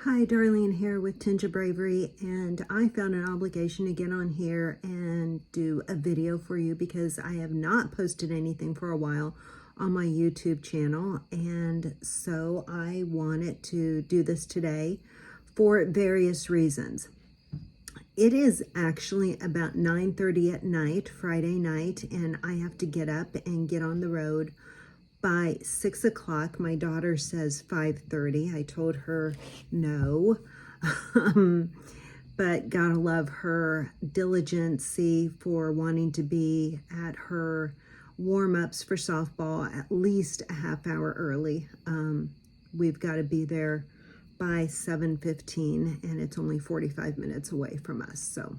Hi, Darlene here with Tinge of Bravery, and I found an obligation to get on here and do a video for you because I have not posted anything for a while on my YouTube channel, and so I wanted to do this today for various reasons. It is actually about 9:30 at night, Friday night, and I have to get up and get on the road by 6 o'clock. My daughter says 5:30. I told her no, but gotta love her diligency for wanting to be at her warm-ups for softball at least a half hour early. We've got to be there by 7:15, and it's only 45 minutes away from us, so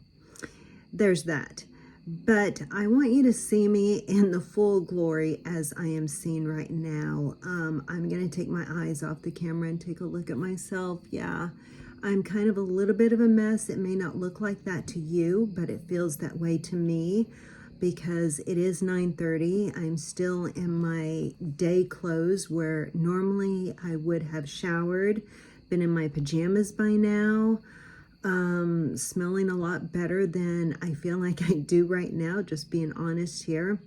there's that. But I want you to see me in the full glory as I am seen right now. I'm going to take my eyes off the camera and take a look at myself. Yeah, I'm kind of a little bit of a mess. It may not look like that to you, but it feels that way to me because it is 9:30. I'm still in my day clothes where normally I would have showered, been in my pajamas by now. Smelling a lot better than I feel like I do right now, just being honest here.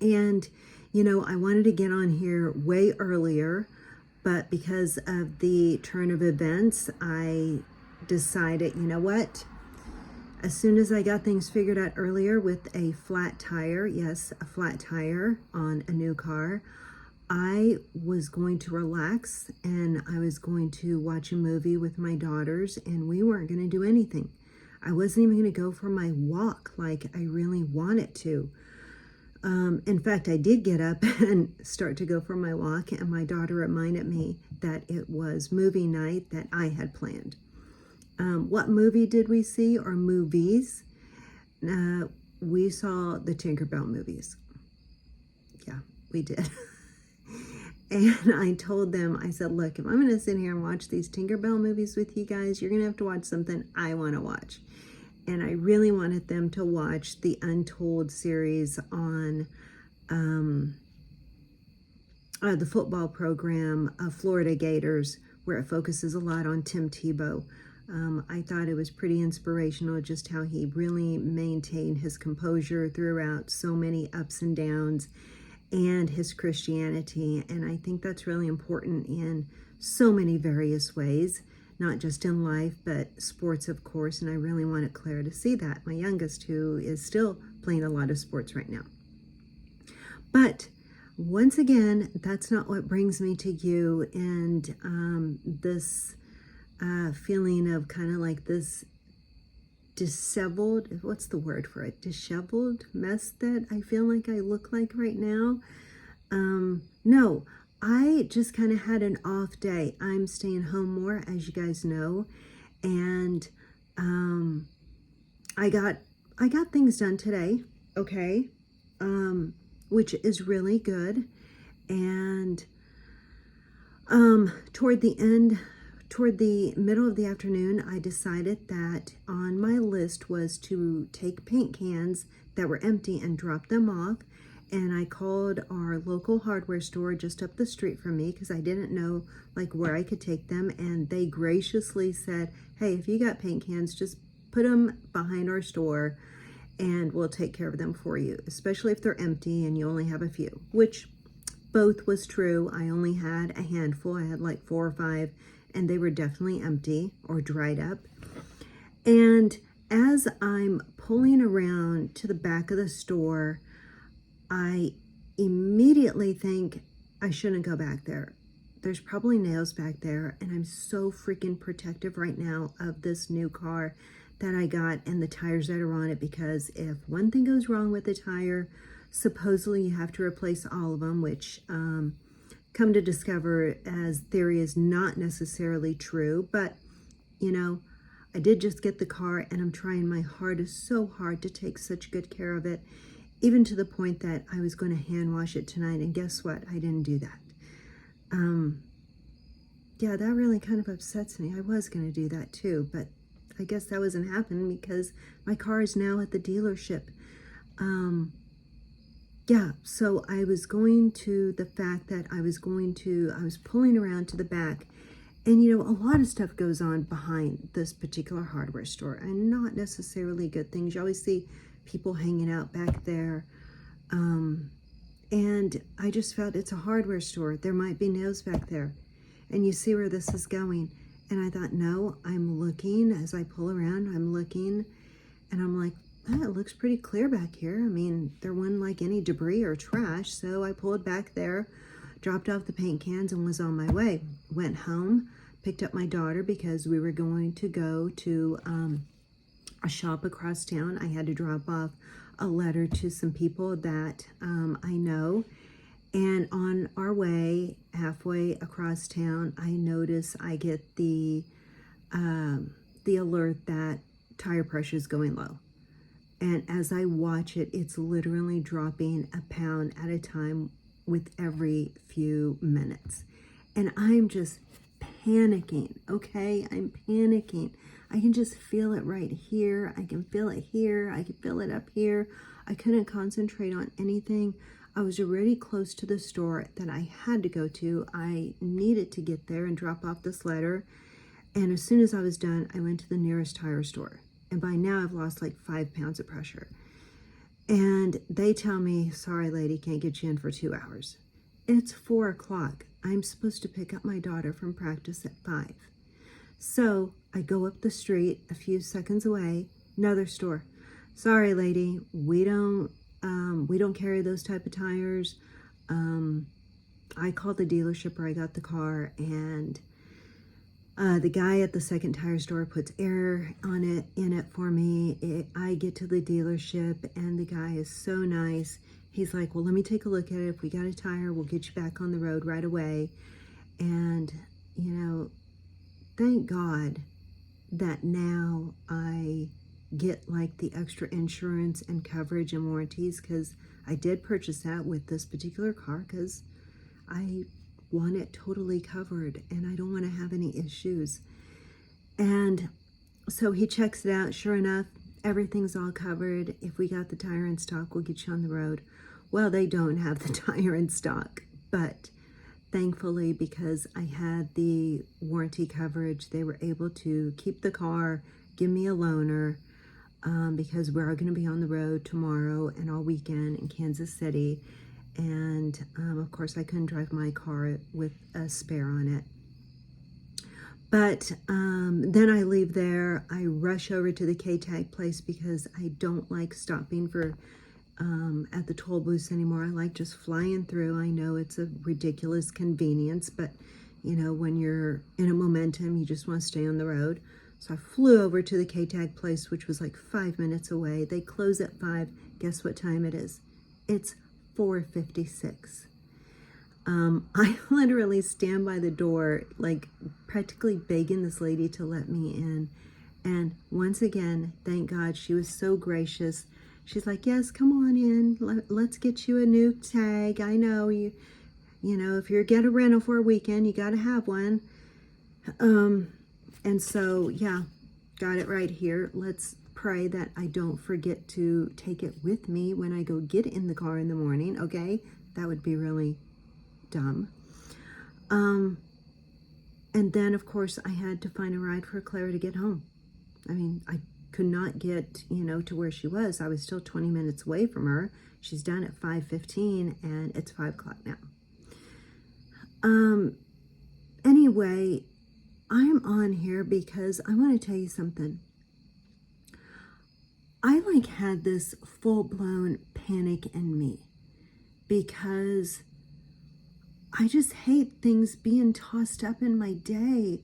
And, you know, I wanted to get on here way earlier, but because of the turn of events, I decided, you know what? As soon as I got things figured out earlier with a flat tire, yes, a flat tire on a new car, I was going to relax and I was going to watch a movie with my daughters, and we weren't going to do anything. I wasn't even going to go for my walk like I really wanted to. In fact, I did get up and start to go for my walk, and my daughter reminded me that it was movie night that I had planned. What movie did we see, or movies? We saw the Tinkerbell movies. Yeah, we did. And I told them, I said, look, if I'm going to sit here and watch these Tinkerbell movies with you guys, you're going to have to watch something I want to watch. And I really wanted them to watch the Untold series on the football program of Florida Gators, where it focuses a lot on Tim Tebow. I thought it was pretty inspirational just how he really maintained his composure throughout so many ups and downs, and his Christianity. And I think that's really important in so many various ways, not just in life, but sports, of course. And I really wanted Claire to see that, my youngest, who is still playing a lot of sports right now. But once again, that's not what brings me to you, and this feeling of kind of like this disheveled, what's the word for it? Disheveled mess that I feel like I look like right now. No, I just kind of had an off day. I'm staying home more, as you guys know, and I got things done today, okay, which is really good. And toward the middle of the afternoon, I decided that on my list was to take paint cans that were empty and drop them off. And I called our local hardware store just up the street from me because I didn't know like where I could take them. And they graciously said, hey, if you got paint cans, just put them behind our store and we'll take care of them for you, especially if they're empty and you only have a few, which both was true. I only had a handful. I had like 4 or 5, and they were definitely empty or dried up. And as I'm pulling around to the back of the store, I immediately think I shouldn't go back there. There's probably nails back there, and I'm so freaking protective right now of this new car that I got and the tires that are on it, because if one thing goes wrong with the tire, supposedly you have to replace all of them, which come to discover as theory is not necessarily true. But you know, I did just get the car, and I'm trying my hardest, so hard, to take such good care of it, even to the point that I was going to hand wash it tonight, and guess what? I didn't do that. Yeah, that really kind of upsets me. I was going to do that too, but I guess that wasn't happening because my car is now at the dealership. Yeah, so I was going to the fact that I was pulling around to the back, And you know, a lot of stuff goes on behind this particular hardware store, and not necessarily good things. You always see people hanging out back there. And I just felt it's a hardware store. There might be nails back there. And you see where this is going. And I thought, no, I'm looking as I pull around, I'm looking, and I'm like, oh, it looks pretty clear back here. I mean, there wasn't like any debris or trash. So I pulled back there, dropped off the paint cans, and was on my way. Went home, picked up my daughter because we were going to go to a shop across town. I had to drop off a letter to some people that I know. And on our way, halfway across town, I notice I get the alert that tire pressure is going low. And as I watch it, it's literally dropping a pound at a time with every few minutes. And I'm just panicking, okay? I'm panicking. I can just feel it right here. I can feel it here. I can feel it up here. I couldn't concentrate on anything. I was already close to the store that I had to go to. I needed to get there and drop off this letter. And as soon as I was done, I went to the nearest tire store. And by now I've lost like 5 pounds of pressure. And they tell me, sorry lady, can't get you in for 2 hours. It's 4 o'clock. I'm supposed to pick up my daughter from practice at 5. So I go up the street a few seconds away, another store. Sorry lady, we don't carry those type of tires. I called the dealership where I got the car, and the guy at the second tire store puts air in it for me. I get to the dealership, and the guy is so nice. He's like, well, let me take a look at it. If we got a tire, we'll get you back on the road right away. And, you know, thank God that now I get like the extra insurance and coverage and warranties, because I did purchase that with this particular car because I want it totally covered and I don't want to have any issues. And so he checks it out. Sure enough, everything's all covered. If we got the tire in stock, we'll get you on the road. Well, they don't have the tire in stock, but thankfully, because I had the warranty coverage, they were able to keep the car, give me a loaner, because we're going to be on the road tomorrow and all weekend in Kansas City. And of course, I couldn't drive my car with a spare on it. But then I leave there. I rush over to the K-Tag place because I don't like stopping for at the toll booths anymore. I like just flying through. I know it's a ridiculous convenience, but you know, when you're in a momentum, you just want to stay on the road. So I flew over to the K-Tag place, which was like 5 minutes away. They close at 5. Guess what time it is? It's 4:56. I literally stand by the door, like practically begging this lady to let me in. And once again, thank God, she was so gracious. She's like, yes, come on in. Let's get you a new tag. I know you know, if you're get a rental for a weekend, you got to have one. And so, yeah, got it right here. Let's pray that I don't forget to take it with me when I go get in the car in the morning, okay? That would be really dumb. And then, of course, I had to find a ride for Clara to get home. I mean, I could not get, you know, to where she was. I was still 20 minutes away from her. She's done at 5:15, and it's 5 o'clock now. Anyway, I'm on here because I want to tell you something. I like had this full-blown panic in me because I just hate things being tossed up in my day.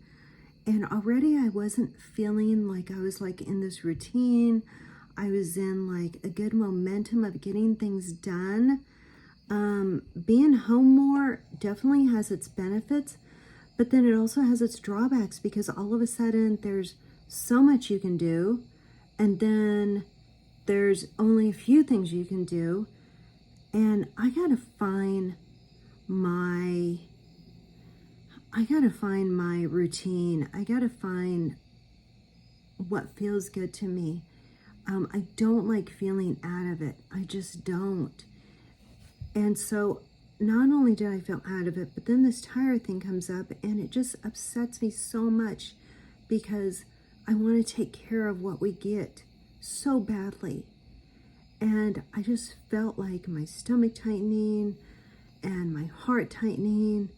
And already I wasn't feeling like I was like in this routine. I was in like a good momentum of getting things done. Being home more definitely has its benefits, but then it also has its drawbacks because all of a sudden there's so much you can do, and then there's only a few things you can do, and I gotta find my routine. I gotta find what feels good to me. I don't like feeling out of it. I just don't. And so not only did I feel out of it, but then this tire thing comes up and it just upsets me so much because I want to take care of what we get so badly. And I just felt like my stomach tightening and my heart tightening.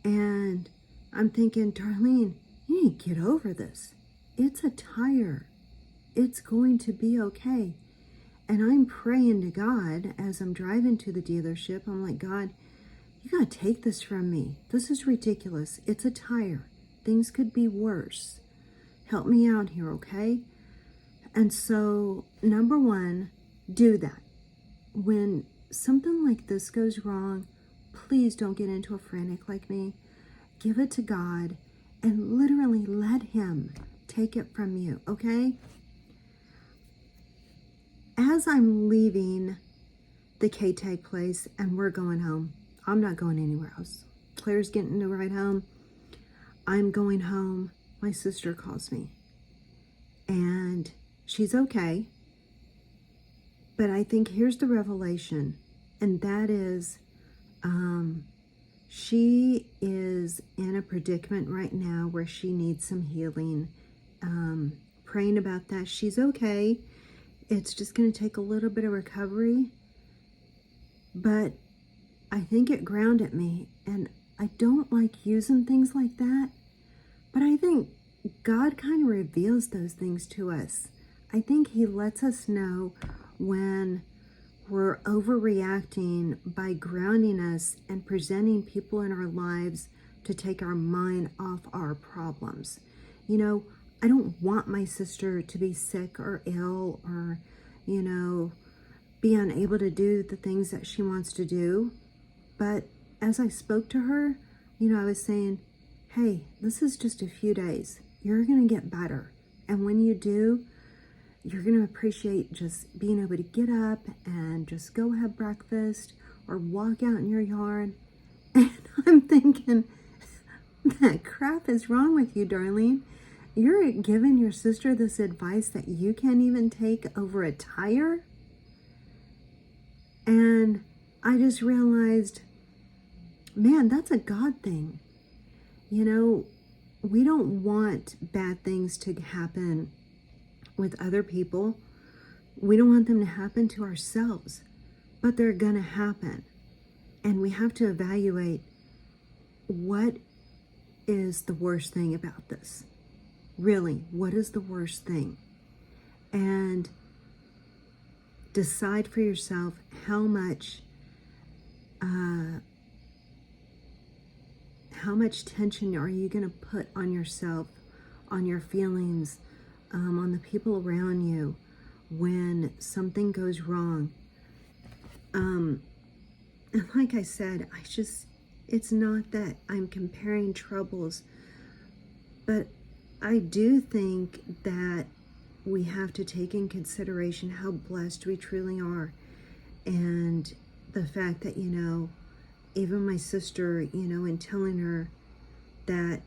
And I'm thinking, Darlene, you need to get over this. It's a tire. It's going to be okay. And I'm praying to God as I'm driving to the dealership. I'm like, God, you got to take this from me. This is ridiculous. It's a tire. Things could be worse. Help me out here, okay? And so, number one, do that. When something like this goes wrong, please don't get into a frantic like me. Give it to God and literally let Him take it from you, okay? As I'm leaving the K-Tag place and we're going home, I'm not going anywhere else. Claire's getting the ride home. I'm going home. My sister calls me. And she's okay. But I think here's the revelation. And that is, she is in a predicament right now where she needs some healing. Praying about that. She's okay. It's just going to take a little bit of recovery. But I think it grounded me. And I don't like using things like that. But I think God kind of reveals those things to us. I think He lets us know when we're overreacting by grounding us and presenting people in our lives to take our mind off our problems. You know, I don't want my sister to be sick or ill or, you know, be unable to do the things that she wants to do. But as I spoke to her, you know, I was saying, hey, this is just a few days. You're going to get better. And when you do, you're going to appreciate just being able to get up and just go have breakfast or walk out in your yard. And I'm thinking, that crap is wrong with you, Darlene. You're giving your sister this advice that you can't even take over a tire? And I just realized, man, that's a God thing. You know, we don't want bad things to happen with other people. We don't want them to happen to ourselves, but they're going to happen. And we have to evaluate what is the worst thing about this. Really, what is the worst thing? And decide for yourself how much tension are you going to put on yourself, on your feelings, on the people around you when something goes wrong. And like I said, it's not that I'm comparing troubles, but I do think that we have to take in consideration how blessed we truly are. And the fact that, you know, even my sister, you know, in telling her that,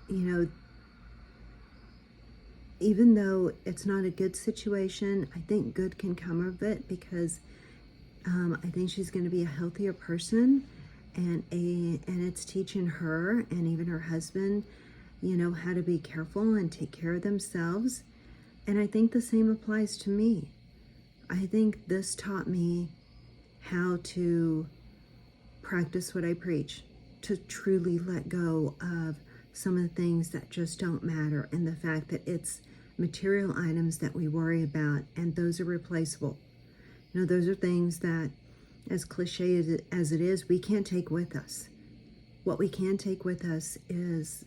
you know, even though it's not a good situation, I think good can come of it because I think she's going to be a healthier person, and it's teaching her and even her husband, you know, how to be careful and take care of themselves. And I think the same applies to me. I think this taught me how to practice what I preach, to truly let go of some of the things that just don't matter, and the fact that it's material items that we worry about, and those are replaceable. You know, those are things that, as cliche as it is, we can't take with us. What we can take with us is,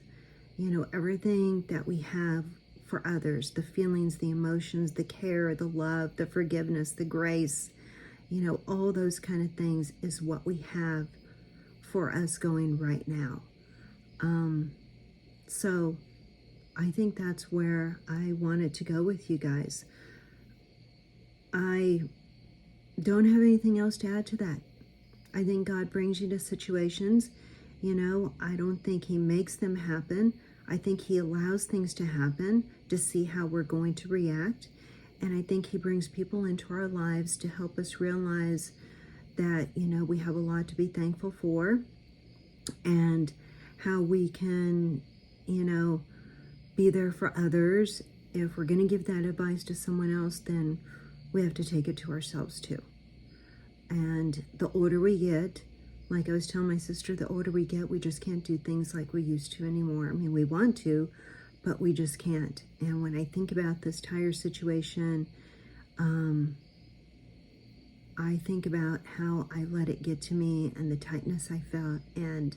you know, everything that we have for others, the feelings, the emotions, the care, the love, the forgiveness, the grace, you know, all those kind of things is what we have for us going right now. So I think that's where I wanted to go with you guys. I don't have anything else to add to that. I think God brings you to situations, you know, I don't think He makes them happen. I think He allows things to happen to see how we're going to react. And I think He brings people into our lives to help us realize that, you know, we have a lot to be thankful for, and how we can, you know, be there for others. If we're going to give that advice to someone else, then we have to take it to ourselves too. And the older we get, like I was telling my sister, the older we get, we just can't do things like we used to anymore. I mean, we want to, but we just can't. And when I think about this tire situation, I think about how I let it get to me and the tightness I felt. And,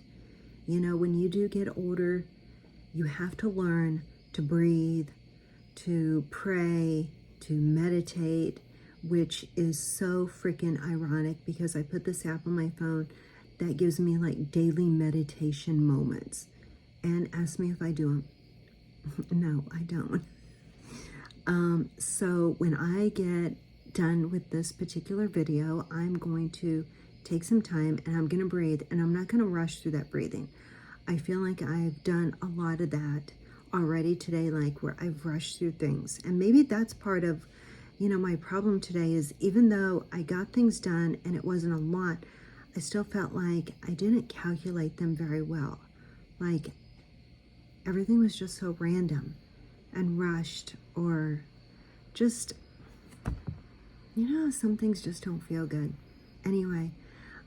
you know, when you do get older, you have to learn to breathe, to pray, to meditate, which is so freaking ironic because I put this app on my phone that gives me like daily meditation moments. And ask me if I do them. No, I don't. So when I get done with this particular video, I'm going to take some time and I'm going to breathe, and I'm not going to rush through that breathing. I feel like I've done a lot of that already today, like where I've rushed through things. And maybe that's part of, you know, my problem today is even though I got things done and it wasn't a lot, I still felt like I didn't calculate them very well. Like everything was just so random and rushed, or just, you know, some things just don't feel good. Anyway,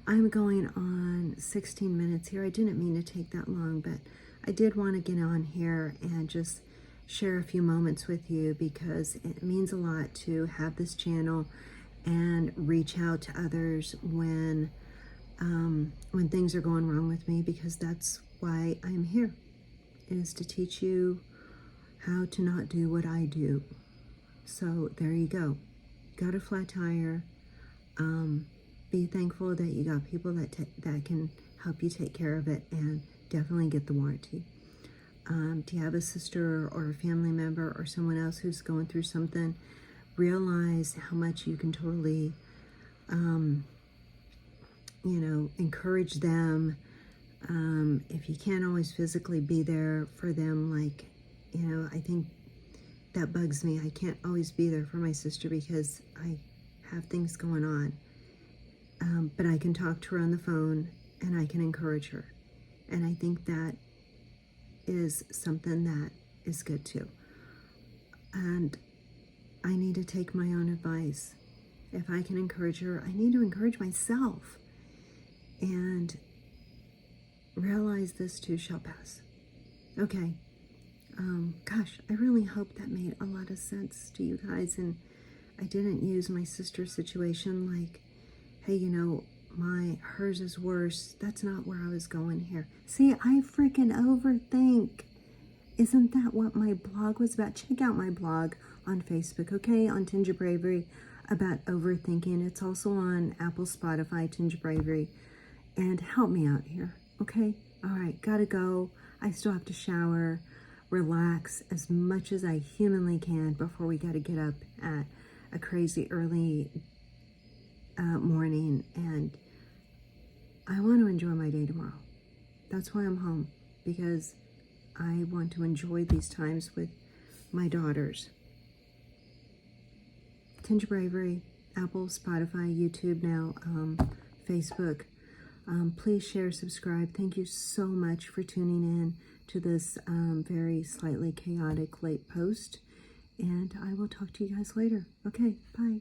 I'm going on 16 minutes here. I didn't mean to take that long, but I did want to get on here and just share a few moments with you because it means a lot to have this channel and reach out to others when things are going wrong with me, because that's why I'm here, is to teach you how to not do what I do. So there you go. Got a flat tire. Be thankful that you got people that can help you take care of it, and definitely get the warranty. Do you have a sister or a family member or someone else who's going through something? Realize how much you can totally, you know, encourage them. If you can't always physically be there for them, like, you know, I think that bugs me. I can't always be there for my sister because I have things going on. But I can talk to her on the phone and I can encourage her. And I think that is something that is good too. And I need to take my own advice. If I can encourage her, I need to encourage myself. And realize this too shall pass. Okay. Gosh, I really hope that made a lot of sense to you guys, and I didn't use my sister's situation like, hey, you know, hers is worse. That's not where I was going here. See, I freaking overthink. Isn't that what my blog was about? Check out my blog on Facebook, okay, on Tinge of Bravery, about overthinking. It's also on Apple, Spotify, Tinge of Bravery, and help me out here, okay? All right, gotta go. I still have to shower, relax as much as I humanly can before we got to get up at a crazy early morning, and I want to enjoy my day tomorrow. That's why I'm home, because I want to enjoy these times with my daughters. Tinge of Bravery, Apple, Spotify, YouTube now, Facebook. Please share, subscribe. Thank you so much for tuning in to this very slightly chaotic late post. And I will talk to you guys later. Okay, bye.